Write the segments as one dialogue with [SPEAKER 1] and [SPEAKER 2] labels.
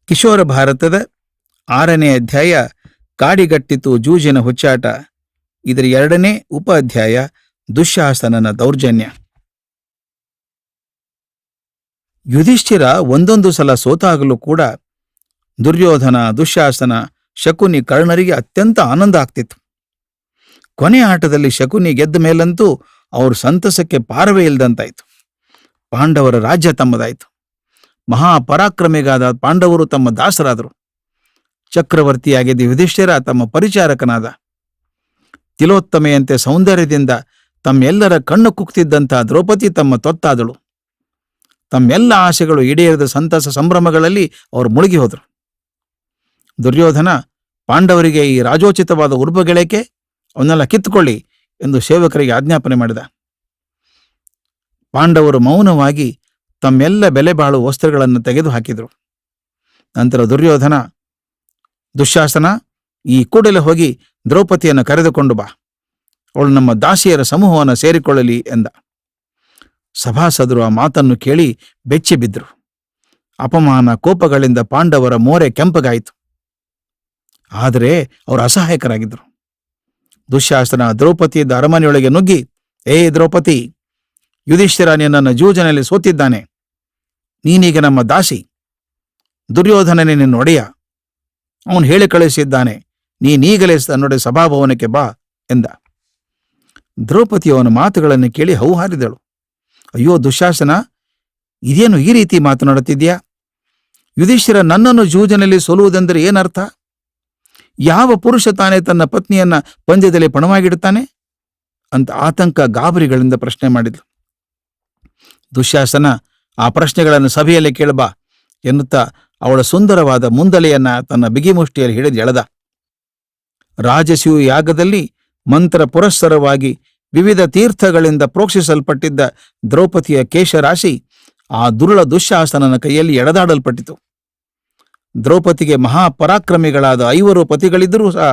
[SPEAKER 1] ಕಿಶೋರ ಭಾರತದ 6ನೇ ಅಧ್ಯಾಯ ಕಾಡಿಗಟ್ಟಿತು ಜೂಜಿನ ಹುಚ್ಚಾಟ. ಇದರ 2ನೇ ಉಪ ಅಧ್ಯಾಯ ದುಶ್ಯಾಸನನ ದೌರ್ಜನ್ಯ. ಯುಧಿಷ್ಠಿರ ಒಂದೊಂದು ಸಲ ಸೋತಾಗಲೂ ಕೂಡ ದುರ್ಯೋಧನ, ದುಶ್ಯಾಸನ, ಶಕುನಿ, ಕರ್ಣರಿಗೆ ಅತ್ಯಂತ ಆನಂದ ಆಗ್ತಿತ್ತು. ಕೊನೆ ಆಟದಲ್ಲಿ ಶಕುನಿ ಗೆದ್ದ ಮೇಲಂತೂ ಅವರು ಸಂತಸಕ್ಕೆ ಪಾರವೇ ಇಲ್ಲದಂತಾಯಿತು. ಪಾಂಡವರ ರಾಜ್ಯ ತಮ್ಮದಾಯಿತು. ಮಹಾಪರಾಕ್ರಮಿಗಾದ ಪಾಂಡವರು ತಮ್ಮ ದಾಸರಾದರು. ಚಕ್ರವರ್ತಿಯಾಗಿದ್ದ ಯುಧಿಷ್ಠಿರ ತಮ್ಮ ಪರಿಚಾರಕನಾದ. ತಿಲೋತ್ತಮೆಯಂತೆ ಸೌಂದರ್ಯದಿಂದ ತಮ್ಮೆಲ್ಲರ ಕಣ್ಣು ಕುಕ್ತಿದ್ದಂಥ ದ್ರೌಪದಿ ತಮ್ಮ ತೊತ್ತಾದಳು. ತಮ್ಮೆಲ್ಲ ಆಸೆಗಳು ಈಡೇರಿದ ಸಂತಸ ಸಂಭ್ರಮಗಳಲ್ಲಿ ಅವರು ಮುಳುಗಿ ಹೋದರು. ದುರ್ಯೋಧನ ಪಾಂಡವರಿಗೆ ಈ ರಾಜೋಚಿತವಾದ ಉರುಬಗೆಳೆಕೆ ಅವನ್ನೆಲ್ಲ ಕಿತ್ತುಕೊಳ್ಳಿ ಎಂದು ಸೇವಕರಿಗೆ ಆಜ್ಞಾಪನೆ ಮಾಡಿದ. ಪಾಂಡವರು ಮೌನವಾಗಿ ತಮ್ಮೆಲ್ಲ ಬೆಲೆ ಬಾಳುವ ವಸ್ತ್ರಗಳನ್ನು ತೆಗೆದು ಹಾಕಿದರು. ನಂತರ ದುರ್ಯೋಧನ, ದುಶ್ಯಾಸನ, ಈ ಕೂಡಲೇ ಹೋಗಿ ದ್ರೌಪದಿಯನ್ನು ಕರೆದುಕೊಂಡು ಬಾ, ಅವಳು ನಮ್ಮ ದಾಸಿಯರ ಸಮೂಹವನ್ನು ಸೇರಿಕೊಳ್ಳಲಿ ಎಂದ. ಸಭಾಸದರು ಆ ಮಾತನ್ನು ಕೇಳಿ ಬೆಚ್ಚಿ ಬಿದ್ದರು. ಅಪಮಾನ ಕೋಪಗಳಿಂದ ಪಾಂಡವರ ಮೋರೆ ಕೆಂಪಗಾಯಿತು. ಆದರೆ ಅವರು ಅಸಹಾಯಕರಾಗಿದ್ದರು. ದುಶ್ಯಾಸನ ದ್ರೌಪದಿಯದ ಅರಮನೆಯೊಳಗೆ ನುಗ್ಗಿ, ಏ ದ್ರೌಪದಿ, ಯುಧಿಷ್ಠಿರ ನಿನ್ನನ್ನು ಜೂಜಿನಲ್ಲಿ ಸೋತಿದ್ದಾನೆ. ನೀನೀಗ ನಮ್ಮ ದಾಸಿ. ದುರ್ಯೋಧನನೇ ನಿನ್ನ ಒಡೆಯ. ಅವನು ಹೇಳಿ ಕಳಿಸಿದ್ದಾನೆ, ನೀನೀಗಲೇ ತನ್ನೊಡೆ ಸಭಾಭವನಕ್ಕೆ ಬಾ ಎಂದ. ದ್ರೌಪದಿ ಅವನ ಮಾತುಗಳನ್ನು ಕೇಳಿ ಹೌಹಾರಿದಳು. ಅಯ್ಯೋ ದುಶ್ಯಾಸನ, ಇದೇನು ಈ ರೀತಿ ಮಾತನಾಡುತ್ತಿದ್ಯಾ? ಯುಧಿಷ್ಠಿರ ನನ್ನನ್ನು ಜೂಜಿನಲ್ಲಿ ಸೋಲುವುದೆಂದರೆ ಏನರ್ಥ? ಯಾವ ಪುರುಷ ತಾನೇ ತನ್ನ ಪತ್ನಿಯನ್ನ ಪಂದ್ಯದಲ್ಲಿ ಪಣವಾಗಿಡುತ್ತಾನೆ ಅಂತ ಆತಂಕ ಗಾಬರಿಗಳಿಂದ ಪ್ರಶ್ನೆ ಮಾಡಿದ್ಲು. ದುಶ್ಯಾಸನ, ಆ ಪ್ರಶ್ನೆಗಳನ್ನು ಸಭೆಯಲ್ಲಿ ಕೇಳಬಾ ಎನ್ನುತ್ತಾ ಅವಳ ಸುಂದರವಾದ ಮುಂದಲೆಯನ್ನ ತನ್ನ ಬಿಗಿಮುಷ್ಟಿಯಲ್ಲಿ ಹಿಡಿದು ಎಳೆದ. ರಾಜಸೂಯ ಯಾಗದಲ್ಲಿ ಮಂತ್ರ ಪುರಸ್ಸರವಾಗಿ ವಿವಿಧ ತೀರ್ಥಗಳಿಂದ ಪ್ರೋಕ್ಷಿಸಲ್ಪಟ್ಟಿದ್ದ ದ್ರೌಪದಿಯ ಕೇಶರಾಶಿ ಆ ದುರುಳ ದುಶ್ಯಾಸನನ ಕೈಯಲ್ಲಿ ಎಳೆದಾಡಲ್ಪಟ್ಟಿತು. ದ್ರೌಪದಿಗೆ ಮಹಾಪರಾಕ್ರಮಿಗಳಾದ 5 ಪತಿಗಳಿದ್ದರೂ ಸಹ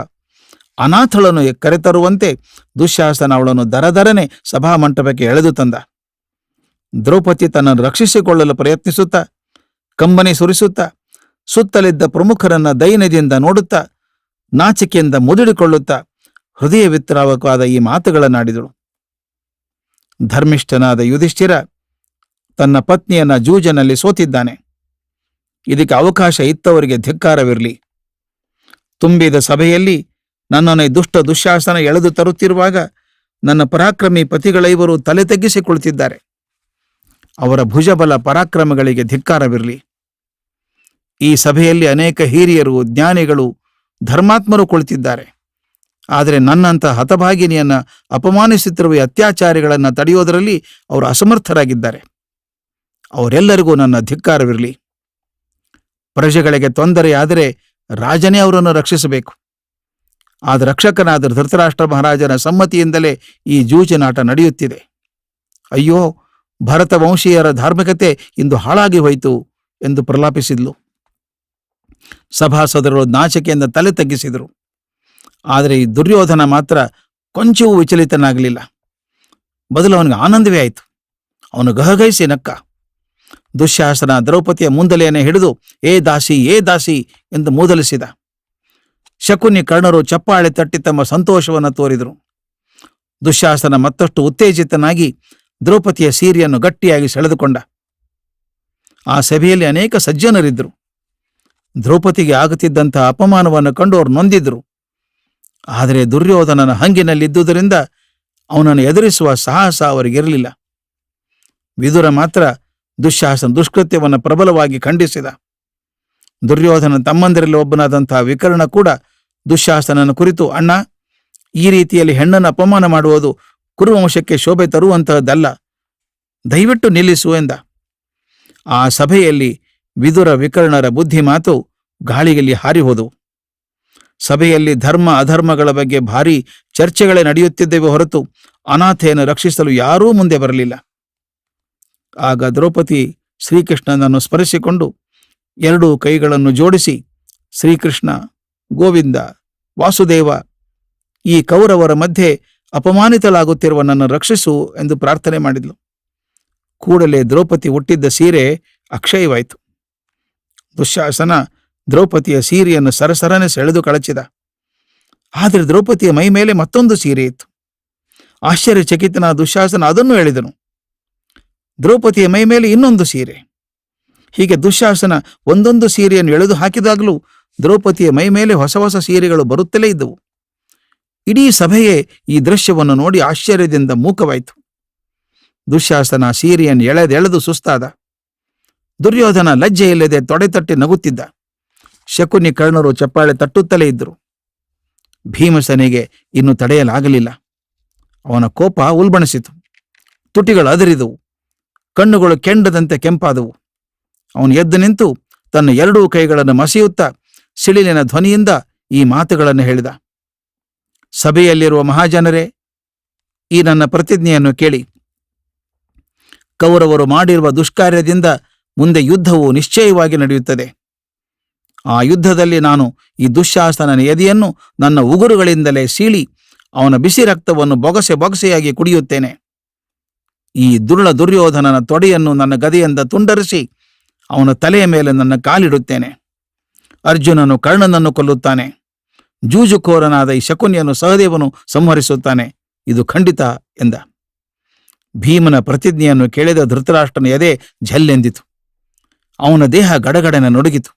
[SPEAKER 1] ಅನಾಥಳನ್ನು ಕರೆತರುವಂತೆ ದುಶ್ಯಾಸನ ಅವಳನ್ನು ದರದರನೆ ಸಭಾಮಂಟಪಕ್ಕೆ ಎಳೆದು ತಂದ. ದ್ರೌಪದಿ ತನ್ನನ್ನು ರಕ್ಷಿಸಿಕೊಳ್ಳಲು ಪ್ರಯತ್ನಿಸುತ್ತಾ, ಕಂಬನಿ ಸುರಿಸುತ್ತಾ, ಸುತ್ತಲಿದ್ದ ಪ್ರಮುಖರನ್ನ ದೈನ್ಯದಿಂದ ನೋಡುತ್ತಾ, ನಾಚಿಕೆಯಿಂದ ಮುದುಡಿಕೊಳ್ಳುತ್ತಾ ಹೃದಯ ವಿತ್ರಾವಕವಾದ ಈ ಮಾತುಗಳನ್ನಾಡಿದಳು. ಧರ್ಮಿಷ್ಠನಾದ ಯುಧಿಷ್ಠಿರ ತನ್ನ ಪತ್ನಿಯನ್ನ ಜೂಜಿನಲ್ಲಿ ಸೋತಿದ್ದಾನೆ. ಇದಕ್ಕೆ ಅವಕಾಶ ಇತ್ತವರಿಗೆ ಧಿಕ್ಕಾರವಿರಲಿ. ತುಂಬಿದ ಸಭೆಯಲ್ಲಿ ನನ್ನನ್ನು ದುಷ್ಟ ದುಶ್ಯಾಸನ ಎಳೆದು ತರುತ್ತಿರುವಾಗ ನನ್ನ ಪರಾಕ್ರಮಿ ಪತಿಗಳೈವರು ತಲೆ ತಗ್ಗಿಸಿ ಕುಳಿತಿದ್ದಾರೆ. ಅವರ ಭುಜಬಲ ಪರಾಕ್ರಮಗಳಿಗೆ ಧಿಕ್ಕಾರವಿರಲಿ. ಈ ಸಭೆಯಲ್ಲಿ ಅನೇಕ ಹಿರಿಯರು, ಜ್ಞಾನಿಗಳು, ಧರ್ಮಾತ್ಮರು ಕುಳಿತಿದ್ದಾರೆ. ಆದರೆ ನನ್ನಂಥ ಹತಭಾಗಿನಿಯನ್ನ ಅಪಮಾನಿಸುತ್ತಿರುವ ಅತ್ಯಾಚಾರಿಗಳನ್ನು ತಡೆಯೋದರಲ್ಲಿ ಅವರು ಅಸಮರ್ಥರಾಗಿದ್ದಾರೆ. ಅವರೆಲ್ಲರಿಗೂ ನನ್ನ ಧಿಕ್ಕಾರವಿರಲಿ. ಪ್ರಜೆಗಳಿಗೆ ತೊಂದರೆಯಾದರೆ ರಾಜನೇ ಅವರನ್ನು ರಕ್ಷಿಸಬೇಕು. ಆದ ರಕ್ಷಕನಾದ ಧೃತರಾಷ್ಟ್ರ ಮಹಾರಾಜನ ಸಮ್ಮತಿಯಿಂದಲೇ ಈ ಜೂಜಿನಾಟ ನಡೆಯುತ್ತಿದೆ. ಅಯ್ಯೋ, ಭರತ ವಂಶೀಯರ ಧಾರ್ಮಿಕತೆ ಇಂದು ಹಾಳಾಗಿ ಹೋಯಿತು ಎಂದು ಪ್ರಲಾಪಿಸಿದ್ಲು. ಸಭಾಸದರು ನಾಚಿಕೆಯಿಂದ ತಲೆ ತಗ್ಗಿಸಿದರು. ಆದರೆ ಈ ದುರ್ಯೋಧನ ಮಾತ್ರ ಕೊಂಚವೂ ವಿಚಲಿತನಾಗಲಿಲ್ಲ. ಬದಲು ಅವನಿಗೆ ಆನಂದವೇ ಆಯಿತು. ಅವನು ಗಹಗಹಿಸಿ ನಕ್ಕ. ದುಶ್ಯಾಸನ ದ್ರೌಪದಿಯ ಮುಂದಲೆಯನ್ನೇ ಹಿಡಿದು ಏ ದಾಸಿ, ಏ ದಾಸಿ ಎಂದು ಮೂದಲಿಸಿದ. ಶಕುನಿ, ಕರ್ಣರು ಚಪ್ಪಾಳೆ ತಟ್ಟಿ ತಮ್ಮ ಸಂತೋಷವನ್ನು ತೋರಿದರು. ದುಶ್ಯಾಸನ ಮತ್ತಷ್ಟು ಉತ್ತೇಜಿತನಾಗಿ ದ್ರೌಪದಿಯ ಸೀರೆಯನ್ನು ಗಟ್ಟಿಯಾಗಿ ಸೆಳೆದುಕೊಂಡ. ಆ ಸಭೆಯಲ್ಲಿ ಅನೇಕ ಸಜ್ಜನರಿದ್ದರು. ದ್ರೌಪದಿಗೆ ಆಗುತ್ತಿದ್ದಂತಹ ಅಪಮಾನವನ್ನು ಕಂಡು ಅವರು ನೊಂದಿದ್ರು. ಆದರೆ ದುರ್ಯೋಧನನ ಹಂಗಿನಲ್ಲಿದ್ದುದರಿಂದ ಅವನನ್ನು ಎದುರಿಸುವ ಸಾಹಸ ಅವರಿಗಿರಲಿಲ್ಲ. ವಿದುರ ಮಾತ್ರ ದುಶ್ಯಾಸನ ದುಷ್ಕೃತ್ಯವನ್ನು ಪ್ರಬಲವಾಗಿ ಖಂಡಿಸಿದ. ದುರ್ಯೋಧನ ತಮ್ಮಂದಿರಲ್ಲಿ ಒಬ್ಬನಾದಂತಹ ವಿಕರ್ಣ ಕೂಡ ದುಶ್ಯಾಸನನ ಕುರಿತು, ಅಣ್ಣ, ಈ ರೀತಿಯಲ್ಲಿ ಹೆಣ್ಣನ್ನು ಅಪಮಾನ ಮಾಡುವುದು ಕುರುವಂಶಕ್ಕೆ ಶೋಭೆ ತರುವಂತಹದ್ದಲ್ಲ, ದಯವಿಟ್ಟು ನಿಲ್ಲಿಸು ಎಂದ. ಆ ಸಭೆಯಲ್ಲಿ ವಿದುರ ವಿಕರ್ಣರ ಬುದ್ಧಿ ಮಾತು ಗಾಳಿಯಲ್ಲಿ ಹಾರಿಹೋದವು. ಸಭೆಯಲ್ಲಿ ಧರ್ಮ ಅಧರ್ಮಗಳ ಬಗ್ಗೆ ಭಾರೀ ಚರ್ಚೆಗಳೇ ನಡೆಯುತ್ತಿದ್ದೇವೆ ಹೊರತು ಅನಾಥೆಯನ್ನು ರಕ್ಷಿಸಲು ಯಾರೂ ಮುಂದೆ ಬರಲಿಲ್ಲ. ಆಗ ದ್ರೌಪದಿ ಶ್ರೀಕೃಷ್ಣನನ್ನು ಸ್ಮರಿಸಿಕೊಂಡು 2 ಕೈಗಳನ್ನು ಜೋಡಿಸಿ, ಶ್ರೀಕೃಷ್ಣ, ಗೋವಿಂದ, ವಾಸುದೇವ, ಈ ಕೌರವರ ಮಧ್ಯೆ ಅಪಮಾನಿತಳಾಗುತ್ತಿರುವ ನನ್ನ ರಕ್ಷಿಸು ಎಂದು ಪ್ರಾರ್ಥನೆ ಮಾಡಿದ್ಲು. ಕೂಡಲೇ ದ್ರೌಪದಿ ಹುಟ್ಟಿದ್ದ ಸೀರೆ ಅಕ್ಷಯವಾಯಿತು. ದುಶ್ಯಾಸನ ದ್ರೌಪದಿಯ ಸೀರೆಯನ್ನು ಸರಸರನೆ ಸೆಳೆದು ಕಳಚಿದ. ಆದರೆ ದ್ರೌಪದಿಯ ಮೈ ಮೇಲೆ ಮತ್ತೊಂದು ಸೀರೆ ಇತ್ತು. ಆಶ್ಚರ್ಯಚಕಿತನಾದ ದುಶ್ಯಾಸನ ಅದನ್ನು ಎಳೆದನು. ದ್ರೌಪದಿಯ ಮೈ ಮೇಲೆ ಇನ್ನೊಂದು ಸೀರೆ. ಹೀಗೆ ದುಶ್ಯಾಸನ ಒಂದೊಂದು ಸೀರೆಯನ್ನು ಎಳೆದು ಹಾಕಿದಾಗಲೂ ದ್ರೌಪದಿಯ ಮೈ ಮೇಲೆ ಹೊಸ ಹೊಸ ಸೀರೆಗಳು ಬರುತ್ತಲೇ ಇದ್ದವು. ಇಡೀ ಸಭೆಯೇ ಈ ದೃಶ್ಯವನ್ನು ನೋಡಿ ಆಶ್ಚರ್ಯದಿಂದ ಮೂಕವಾಯಿತು. ದುಶ್ಯಾಸನ ಸೀರೆಯನ್ನು ಎಳೆದೆಳೆದು ಸುಸ್ತಾದ. ದುರ್ಯೋಧನ ಲಜ್ಜೆಯಿಲ್ಲದೆ ತೊಡೆತಟ್ಟಿ ನಗುತ್ತಿದ್ದ. ಶಕುನಿ ಕರ್ಣರು ಚಪ್ಪಾಳೆ ತಟ್ಟುತ್ತಲೇ ಇದ್ದರು. ಭೀಮಸನಿಗೆ ಇನ್ನು ತಡೆಯಲಾಗಲಿಲ್ಲ. ಅವನ ಕೋಪ ಉಲ್ಬಣಿಸಿತು. ತುಟಿಗಳು ಅದರಿದವು. ಕಣ್ಣುಗಳು ಕೆಂಡದಂತೆ ಕೆಂಪಾದವು. ಅವನು ಎದ್ದು ನಿಂತು ತನ್ನ ಎರಡೂ ಕೈಗಳನ್ನು ಮಸೆಯುತ್ತಾ ಸಿಡಿಲಿನ ಧ್ವನಿಯಿಂದ ಈ ಮಾತುಗಳನ್ನು ಹೇಳಿದ. ಸಭೆಯಲ್ಲಿರುವ ಮಹಾಜನರೇ, ಈ ನನ್ನ ಪ್ರತಿಜ್ಞೆಯನ್ನು ಕೇಳಿ. ಕೌರವರು ಮಾಡಿರುವ ದುಷ್ಕಾರ್ಯದಿಂದ ಮುಂದೆ ಯುದ್ಧವು ನಿಶ್ಚಯವಾಗಿ ನಡೆಯುತ್ತದೆ. ಆ ಯುದ್ಧದಲ್ಲಿ ನಾನು ಈ ದುಶ್ಯಾಸನನ ಎದೆಯನ್ನು ನನ್ನ ಉಗುರುಗಳಿಂದಲೇ ಸೀಳಿ ಅವನ ಬಿಸಿ ರಕ್ತವನ್ನು ಬೊಗಸೆ ಬೊಗಸೆಯಾಗಿ ಕುಡಿಯುತ್ತೇನೆ. ಈ ದುರುಳ ದುರ್ಯೋಧನನ ತೊಡೆಯನ್ನು ನನ್ನ ಗದೆಯಿಂದ ತುಂಡರಿಸಿ ಅವನ ತಲೆಯ ಮೇಲೆ ನನ್ನ ಕಾಲಿಡುತ್ತೇನೆ. ಅರ್ಜುನನು ಕರ್ಣನನ್ನು ಕೊಲ್ಲುತ್ತಾನೆ. ಜೂಜುಕೋರನಾದ ಈ ಶಕುನಿಯನ್ನು ಸಹದೇವನು ಸಂಹರಿಸುತ್ತಾನೆ. ಇದು ಖಂಡಿತ ಎಂದ. ಭೀಮನ ಪ್ರತಿಜ್ಞೆಯನ್ನು ಕೇಳಿದ ಧೃತರಾಷ್ಟ್ರನ ಎದೆ ಝಲ್ಲೆಂದಿತು. ಅವನ ದೇಹ ಗಡಗಡನೆ ನಡುಗಿತು.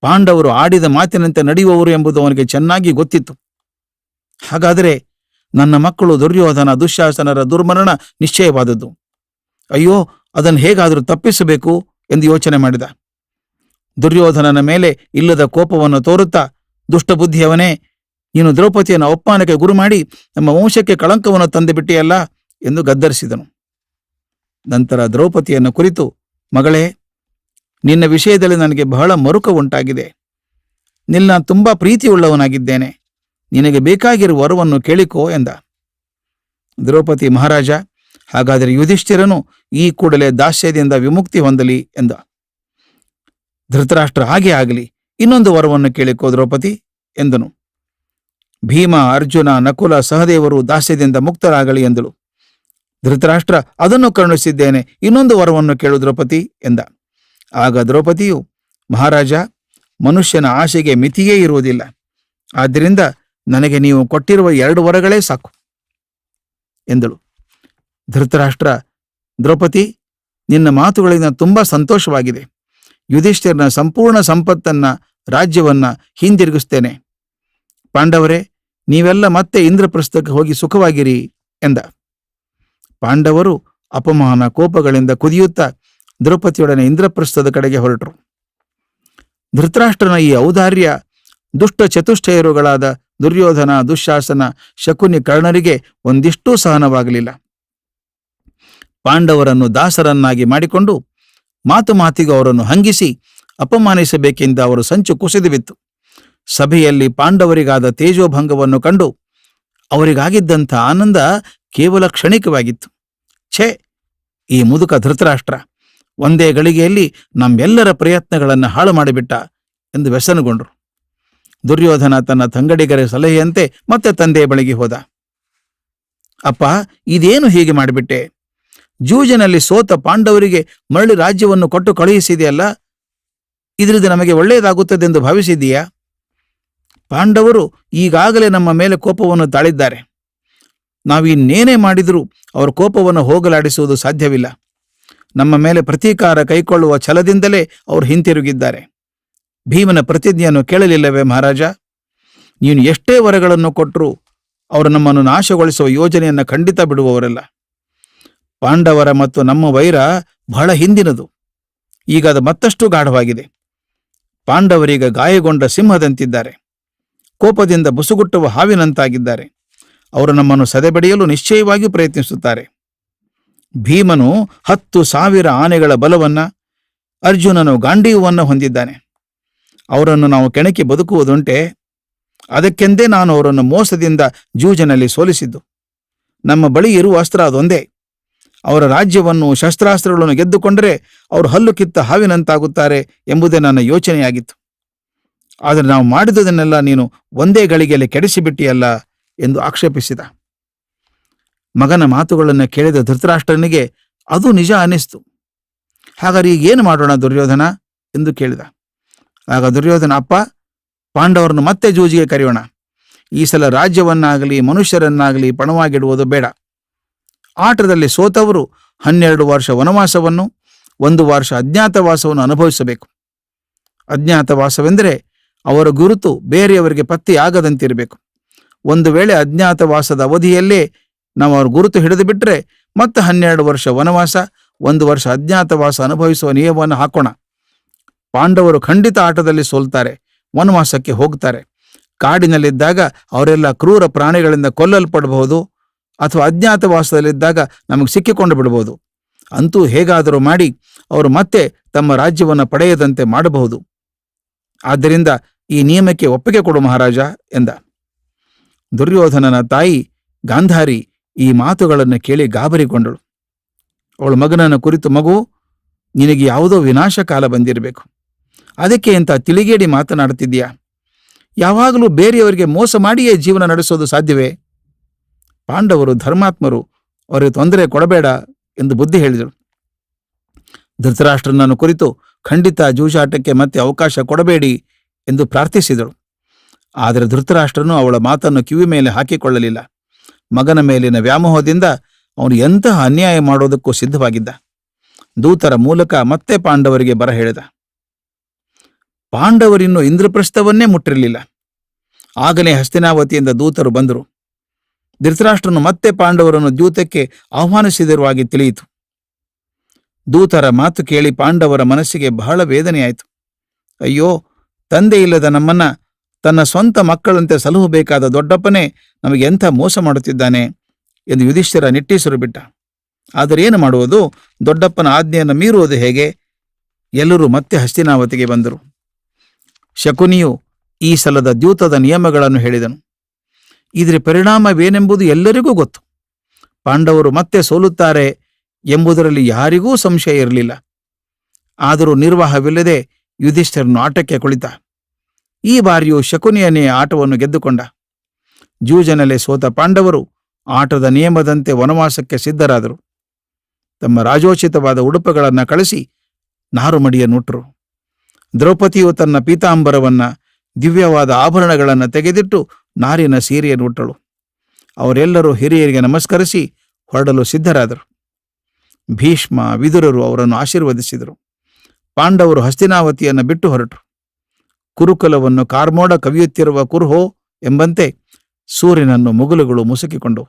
[SPEAKER 1] ಪಾಂಡವರು ಆಡಿದ ಮಾತಿನಂತೆ ನಡೆಯುವವರು ಎಂಬುದು ಅವನಿಗೆ ಚೆನ್ನಾಗಿ ಗೊತ್ತಿತ್ತು. ಹಾಗಾದರೆ ನನ್ನ ಮಕ್ಕಳು ದುರ್ಯೋಧನ ದುಶ್ಯಾಸನರ ದುರ್ಮರಣ ನಿಶ್ಚಯವಾದದ್ದು. ಅಯ್ಯೋ, ಅದನ್ನು ಹೇಗಾದರೂ ತಪ್ಪಿಸಬೇಕು ಎಂದು ಯೋಚನೆ ಮಾಡಿದ. ದುರ್ಯೋಧನನ ಮೇಲೆ ಇಲ್ಲದ ಕೋಪವನ್ನು ತೋರುತ್ತಾ, ದುಷ್ಟಬುದ್ಧಿಯವನೇ, ನೀನು ದ್ರೌಪದಿಯನ್ನು ಅವಮಾನಕ್ಕೆ ಗುರು ಮಾಡಿ ನಮ್ಮ ವಂಶಕ್ಕೆ ಕಳಂಕವನ್ನು ತಂದುಬಿಟ್ಟಿಯಲ್ಲ ಎಂದು ಗದ್ದರಿಸಿದನು. ನಂತರ ದ್ರೌಪದಿಯನ್ನು ಕುರಿತು, ಮಗಳೇ, ನಿನ್ನ ವಿಷಯದಲ್ಲಿ ನನಗೆ ಬಹಳ ಮರುಕ ಉಂಟಾಗಿದೆ. ನಿನ್ನ ತುಂಬಾ ಪ್ರೀತಿಯುಳ್ಳವನಾಗಿದ್ದೇನೆ. ನಿನಗೆ ಬೇಕಾಗಿರುವ ವರವನ್ನು ಕೇಳಿಕೋ ಎಂದ. ದ್ರೌಪದಿ, ಮಹಾರಾಜ, ಹಾಗಾದರೆ ಯುಧಿಷ್ಠಿರನು ಈ ಕೂಡಲೇ ದಾಸ್ಯದಿಂದ ವಿಮುಕ್ತಿ ಹೊಂದಲಿ ಎಂದ. ಧೃತರಾಷ್ಟ್ರ, ಹಾಗೆ ಆಗಲಿ, ಇನ್ನೊಂದು ವರವನ್ನು ಕೇಳಿಕೋ ದ್ರೌಪದಿ ಎಂದನು. ಭೀಮ, ಅರ್ಜುನ, ನಕುಲ, ಸಹದೇವರು ದಾಸ್ಯದಿಂದ ಮುಕ್ತರಾಗಲಿ ಎಂದಳು. ಧೃತರಾಷ್ಟ್ರ, ಅದನ್ನು ಕರುಣಿಸಿದ್ದೇನೆ, ಇನ್ನೊಂದು ವರವನ್ನು ಕೇಳು ದ್ರೌಪದಿ ಎಂದ. ಆಗ ದ್ರೌಪದಿಯು, ಮಹಾರಾಜ, ಮನುಷ್ಯನ ಆಶೆಗೆ ಮಿತಿಯೇ ಇರುವುದಿಲ್ಲ. ಆದ್ದರಿಂದ ನನಗೆ ನೀವು ಕೊಟ್ಟಿರುವ 2 ವರಗಳೇ ಸಾಕು ಎಂದಳು. ಧೃತರಾಷ್ಟ್ರ, ದ್ರೌಪದಿ, ನಿನ್ನ ಮಾತುಗಳಿಂದ ತುಂಬಾ ಸಂತೋಷವಾಗಿದೆ. ಯುಧಿಷ್ಠಿರನ ಸಂಪೂರ್ಣ ಸಂಪತ್ತನ್ನ, ರಾಜ್ಯವನ್ನ ಹಿಂದಿರುಗಿಸ್ತೇನೆ. ಪಾಂಡವರೇ, ನೀವೆಲ್ಲ ಮತ್ತೆ ಇಂದ್ರಪ್ರಸ್ಥಕ್ಕೆ ಹೋಗಿ ಸುಖವಾಗಿರಿ ಎಂದ. ಪಾಂಡವರು ಅಪಮಾನ ಕೋಪಗಳಿಂದ ಕುದಿಯುತ್ತಾ ದ್ರೌಪದಿಯೊಡನೆ ಇಂದ್ರಪ್ರಸ್ಥದ ಕಡೆಗೆ ಹೊರಟರು. ಧೃತರಾಷ್ಟ್ರನ ಈ ಔದಾರ್ಯ ದುಷ್ಟ ಚತುಷ್ಟಯರುಗಳಾದ ದುರ್ಯೋಧನ, ದುಶ್ಯಾಸನ, ಶಕುನಿ, ಕರ್ಣರಿಗೆ ಒಂದಿಷ್ಟೂ ಸಹನವಾಗಲಿಲ್ಲ. ಪಾಂಡವರನ್ನು ದಾಸರನ್ನಾಗಿ ಮಾಡಿಕೊಂಡು ಮಾತು ಮಾತಿಗೂ ಅವರನ್ನು ಹಂಗಿಸಿ ಅಪಮಾನಿಸಬೇಕೆಂದ ಅವರು ಸಂಚು ಕುಸಿದು ಬಿತ್ತು. ಸಭೆಯಲ್ಲಿ ಪಾಂಡವರಿಗಾದ ತೇಜೋಭಂಗವನ್ನು ಕಂಡು ಅವರಿಗಾಗಿದ್ದಂಥ ಆನಂದ ಕೇವಲ ಕ್ಷಣಿಕವಾಗಿತ್ತು. ಛೇ, ಈ ಮುದುಕ ಧೃತರಾಷ್ಟ್ರ ಒಂದೇ ಗಳಿಗೆಯಲ್ಲಿ ನಮ್ಮೆಲ್ಲರ ಪ್ರಯತ್ನಗಳನ್ನು ಹಾಳು ಮಾಡಿಬಿಟ್ಟ ಎಂದು ವ್ಯಸನಗೊಂಡರು. ದುರ್ಯೋಧನ ತನ್ನ ತಂಗಡಿಗರ ಸಲಹೆಯಂತೆ ಮತ್ತೆ ತಂದೆಯ ಬಳಿಗೆ ಹೋದ. ಅಪ್ಪ, ಇದೇನು ಹೀಗೆ ಮಾಡಿಬಿಟ್ಟೆ? ಜೂಜಿನಲ್ಲಿ ಸೋತ ಪಾಂಡವರಿಗೆ ಮರಳಿ ರಾಜ್ಯವನ್ನು ಕೊಟ್ಟು ಕಳುಹಿಸಿದೆಯಲ್ಲ, ಇದರಿಂದ ನಮಗೆ ಒಳ್ಳೆಯದಾಗುತ್ತದೆಂದು ಭಾವಿಸಿದೀಯಾ? ಪಾಂಡವರು ಈಗಾಗಲೇ ನಮ್ಮ ಮೇಲೆ ಕೋಪವನ್ನು ತಾಳಿದ್ದಾರೆ. ನಾವಿನ್ನೇನೇ ಮಾಡಿದರೂ ಅವರ ಕೋಪವನ್ನು ಹೋಗಲಾಡಿಸುವುದು ಸಾಧ್ಯವಿಲ್ಲ. ನಮ್ಮ ಮೇಲೆ ಪ್ರತೀಕಾರ ಕೈಕೊಳ್ಳುವ ಛಲದಿಂದಲೇ ಅವರು ಹಿಂತಿರುಗಿದ್ದಾರೆ. ಭೀಮನ ಪ್ರತಿಜ್ಞೆಯನ್ನು ಕೇಳಲಿಲ್ಲವೇ ಮಹಾರಾಜ? ನೀನು ಎಷ್ಟೇ ವರಗಳನ್ನು ಕೊಟ್ಟರೂ ಅವರು ನಮ್ಮನ್ನು ನಾಶಗೊಳಿಸುವ ಯೋಜನೆಯನ್ನು ಖಂಡಿತ ಬಿಡುವವರಲ್ಲ. ಪಾಂಡವರ ಮತ್ತು ನಮ್ಮ ವೈರ ಬಹಳ ಹಿಂದಿನದು. ಈಗ ಅದು ಮತ್ತಷ್ಟು ಗಾಢವಾಗಿದೆ. ಪಾಂಡವರೀಗ ಗಾಯಗೊಂಡ ಸಿಂಹದಂತಿದ್ದಾರೆ. ಕೋಪದಿಂದ ಬುಸುಗುಟ್ಟುವ ಹಾವಿನಂತಾಗಿದ್ದಾರೆ. ಅವರು ನಮ್ಮನ್ನು ಸದೆಬಡಿಯಲು ನಿಶ್ಚಯವಾಗಿ ಪ್ರಯತ್ನಿಸುತ್ತಾರೆ. ಭೀಮನು 10,000 ಆನೆಗಳ ಬಲವನ್ನ, ಅರ್ಜುನನು ಗಾಂಡೀವವನ್ನು ಹೊಂದಿದ್ದಾನೆ. ಅವರನ್ನು ನಾವು ಕೆಣಕಿ ಬದುಕುವುದುಂಟೆ? ಅದಕ್ಕೆಂದೇ ನಾನು ಅವರನ್ನು ಮೋಸದಿಂದ ಜೂಜಿನಲ್ಲಿ ಸೋಲಿಸಿದ್ದು. ನಮ್ಮ ಬಳಿ ಇರುವ ಅಸ್ತ್ರ ಅದೊಂದೇ. ಅವರ ರಾಜ್ಯವನ್ನು, ಶಸ್ತ್ರಾಸ್ತ್ರಗಳನ್ನು ಗೆದ್ದುಕೊಂಡರೆ ಅವರು ಹಲ್ಲು ಕಿತ್ತ ಹಾವಿನಂತಾಗುತ್ತಾರೆ ಎಂಬುದೇ ನನ್ನ ಯೋಚನೆಯಾಗಿತ್ತು. ಆದರೆ ನಾವು ಮಾಡಿದುದನ್ನೆಲ್ಲ ನೀನು ಒಂದೇ ಗಳಿಗೆಯಲ್ಲಿ ಕೆಡಿಸಿಬಿಟ್ಟಿಯಲ್ಲ ಎಂದು ಆಕ್ಷೇಪಿಸಿದ. ಮಗನ ಮಾತುಗಳನ್ನು ಕೇಳಿದ ಧೃತರಾಷ್ಟ್ರನಿಗೆ ಅದು ನಿಜ ಅನ್ನಿಸ್ತು. ಹಾಗಾದ್ರೆ ಈಗೇನು ಮಾಡೋಣ ದುರ್ಯೋಧನ ಎಂದು ಕೇಳಿದ. ಆಗ ದುರ್ಯೋಧನ, ಅಪ್ಪ, ಪಾಂಡವರನ್ನು ಮತ್ತೆ ಜೂಜಿಗೆ ಕರೆಯೋಣ. ಈ ಸಲ ರಾಜ್ಯವನ್ನಾಗಲಿ ಮನುಷ್ಯರನ್ನಾಗಲಿ ಪಣವಾಗಿಡುವುದು ಬೇಡ. ಆಟದಲ್ಲಿ ಸೋತವರು 12 ವರ್ಷ ವನವಾಸವನ್ನು, 1 ವರ್ಷ ಅಜ್ಞಾತವಾಸವನ್ನು ಅನುಭವಿಸಬೇಕು. ಅಜ್ಞಾತವಾಸವೆಂದರೆ ಅವರ ಗುರುತು ಬೇರೆಯವರಿಗೆ ಪತ್ತೆಯಾಗದಂತಿರಬೇಕು. ಒಂದು ವೇಳೆ ಅಜ್ಞಾತವಾಸದ ಅವಧಿಯಲ್ಲೇ ನಾವು ಅವ್ರ ಗುರುತು ಹಿಡಿದು ಬಿಟ್ಟರೆ ಮತ್ತೆ 12 ವರ್ಷ ವನವಾಸ, 1 ವರ್ಷ ಅಜ್ಞಾತವಾಸ ಅನುಭವಿಸುವ ನಿಯಮವನ್ನು ಹಾಕೋಣ. ಪಾಂಡವರು ಖಂಡಿತ ಆಟದಲ್ಲಿ ಸೋಲ್ತಾರೆ, ವನವಾಸಕ್ಕೆ ಹೋಗ್ತಾರೆ. ಕಾಡಿನಲ್ಲಿದ್ದಾಗ ಅವರೆಲ್ಲ ಕ್ರೂರ ಪ್ರಾಣಿಗಳಿಂದ ಕೊಲ್ಲಲ್ಪಡಬಹುದು, ಅಥವಾ ಅಜ್ಞಾತವಾಸದಲ್ಲಿದ್ದಾಗ ನಮಗೆ ಸಿಕ್ಕಿಕೊಂಡು ಬಿಡಬಹುದು. ಅಂತೂ ಹೇಗಾದರೂ ಮಾಡಿ ಅವರು ಮತ್ತೆ ತಮ್ಮ ರಾಜ್ಯವನ್ನು ಪಡೆಯದಂತೆ ಮಾಡಬಹುದು. ಆದ್ದರಿಂದ ಈ ನಿಯಮಕ್ಕೆ ಒಪ್ಪಿಗೆ ಕೊಡು ಮಹಾರಾಜ ಎಂದ. ದುರ್ಯೋಧನನ ತಾಯಿ ಗಾಂಧಾರಿ ಈ ಮಾತುಗಳನ್ನು ಕೇಳಿ ಗಾಬರಿಗೊಂಡಳು. ಅವಳ ಮಗನನ್ನು ಕುರಿತು, ಮಗು, ನಿನಗೆ ಯಾವುದೋ ವಿನಾಶ ಕಾಲ ಬಂದಿರಬೇಕು, ಅದಕ್ಕೆ ಅಂತ ತಿಳಿಗೇಡಿ ಮಾತನಾಡುತ್ತಿದ್ದೀಯಾ? ಯಾವಾಗಲೂ ಬೇರೆಯವರಿಗೆ ಮೋಸ ಮಾಡಿಯೇ ಜೀವನ ನಡೆಸೋದು ಸಾಧ್ಯವೇ? ಪಾಂಡವರು ಧರ್ಮಾತ್ಮರು, ಅವರಿಗೆ ತೊಂದರೆ ಕೊಡಬೇಡ ಎಂದು ಬುದ್ಧಿ ಹೇಳಿದಳು. ಧೃತರಾಷ್ಟ್ರನನ್ನು ಕುರಿತು, ಖಂಡಿತ ಜೂಜಾಟಕ್ಕೆ ಮತ್ತೆ ಅವಕಾಶ ಕೊಡಬೇಡಿ ಎಂದು ಪ್ರಾರ್ಥಿಸಿದಳು. ಆದರೆ ಧೃತರಾಷ್ಟ್ರನು ಅವಳ ಮಾತನ್ನು ಕಿವಿ ಮೇಲೆ ಹಾಕಿಕೊಳ್ಳಲಿಲ್ಲ. ಮಗನ ಮೇಲಿನ ವ್ಯಾಮೋಹದಿಂದ ಅವನು ಎಂತಹ ಅನ್ಯಾಯ ಮಾಡೋದಕ್ಕೂ ಸಿದ್ಧವಾಗಿದ್ದ. ದೂತರ ಮೂಲಕ ಮತ್ತೆ ಪಾಂಡವರಿಗೆ ಬರ ಹೇಳಿದ. ಪಾಂಡವರಿನ್ನು ಇಂದ್ರಪ್ರಸ್ಥವನ್ನೇ ಮುಟ್ಟಿರಲಿಲ್ಲ. ಆಗಲೇ ಹಸ್ತಿನಾವತಿಯಿಂದ ದೂತರು ಬಂದರು. ಧೃತರಾಷ್ಟ್ರನು ಮತ್ತೆ ಪಾಂಡವರನ್ನು ದ್ಯೂತಕ್ಕೆ ಆಹ್ವಾನಿಸಿದಿರುವಾಗಿ ತಿಳಿಯಿತು. ದೂತರ ಮಾತು ಕೇಳಿ ಪಾಂಡವರ ಮನಸ್ಸಿಗೆ ಬಹಳ ವೇದನೆಯಾಯಿತು. ಅಯ್ಯೋ, ತಂದೆ ಇಲ್ಲದ ನಮ್ಮನ್ನ ತನ್ನ ಸ್ವಂತ ಮಕ್ಕಳಂತೆ ಸಲಹಬೇಕಾದ ದೊಡ್ಡಪ್ಪನೇ ನಮಗೆ ಎಂಥ ಮೋಸ ಮಾಡುತ್ತಿದ್ದಾನೆ ಎಂದು ಯುಧಿಷ್ಠಿರ ನಿಟ್ಟೀಸರು ಬಿಟ್ಟ. ಆದರೆ ಏನು ಮಾಡುವುದು? ದೊಡ್ಡಪ್ಪನ ಆಜ್ಞೆಯನ್ನು ಮೀರುವುದು ಹೇಗೆ? ಎಲ್ಲರೂ ಮತ್ತೆ ಹಸ್ತಿನಾವತಿಗೆ ಬಂದರು. ಶಕುನಿಯು ಈ ಸಲದ ದ್ಯೂತದ ನಿಯಮಗಳನ್ನು ಹೇಳಿದನು. ಇದರ ಪರಿಣಾಮವೇನೆಂಬುದು ಎಲ್ಲರಿಗೂ ಗೊತ್ತು. ಪಾಂಡವರು ಮತ್ತೆ ಸೋಲುತ್ತಾರೆ ಎಂಬುದರಲ್ಲಿ ಯಾರಿಗೂ ಸಂಶಯ ಇರಲಿಲ್ಲ. ಆದರೂ ನಿರ್ವಾಹವಿಲ್ಲದೆ ಯುಧಿಷ್ಠಿರನು ಆಟಕ್ಕೆ ಕುಳಿತ. ಈ ಬಾರಿಯೂ ಶಕುನಿಯನೇ ಆಟವನ್ನು ಗೆದ್ದುಕೊಂಡ. ಜೂಜನಲ್ಲೇ ಸೋತ ಪಾಂಡವರು ಆಟದ ನಿಯಮದಂತೆ ವನವಾಸಕ್ಕೆ ಸಿದ್ಧರಾದರು. ತಮ್ಮ ರಾಜೋಚಿತವಾದ ಉಡುಪುಗಳನ್ನು ಕಳಿಸಿ ನಾರುಮಡಿಯನ್ನುಟ್ಟರು. ದ್ರೌಪದಿಯು ತನ್ನ ಪೀತಾಂಬರವನ್ನ, ದಿವ್ಯವಾದ ಆಭರಣಗಳನ್ನು ತೆಗೆದಿಟ್ಟು ನಾರಿನ ಸೀರೆಯನ್ನುಟ್ಟಳು. ಅವರೆಲ್ಲರೂ ಹಿರಿಯರಿಗೆ ನಮಸ್ಕರಿಸಿ ಹೊರಡಲು ಸಿದ್ಧರಾದರು. ಭೀಷ್ಮ, ವಿದುರರು ಅವರನ್ನು ಆಶೀರ್ವದಿಸಿದರು. ಪಾಂಡವರು ಹಸ್ತಿನಾವತಿಯನ್ನು ಬಿಟ್ಟು ಹೊರಟರು. ಕುರುಕುಲವನ್ನು ಕಾರ್ಮೋಡ ಕವಿಯುತ್ತಿರುವ ಕುರುಹೋ ಎಂಬಂತೆ ಸೂರ್ಯನನ್ನು ಮುಗುಲುಗಳು ಮುಸುಕಿಕೊಂಡವು.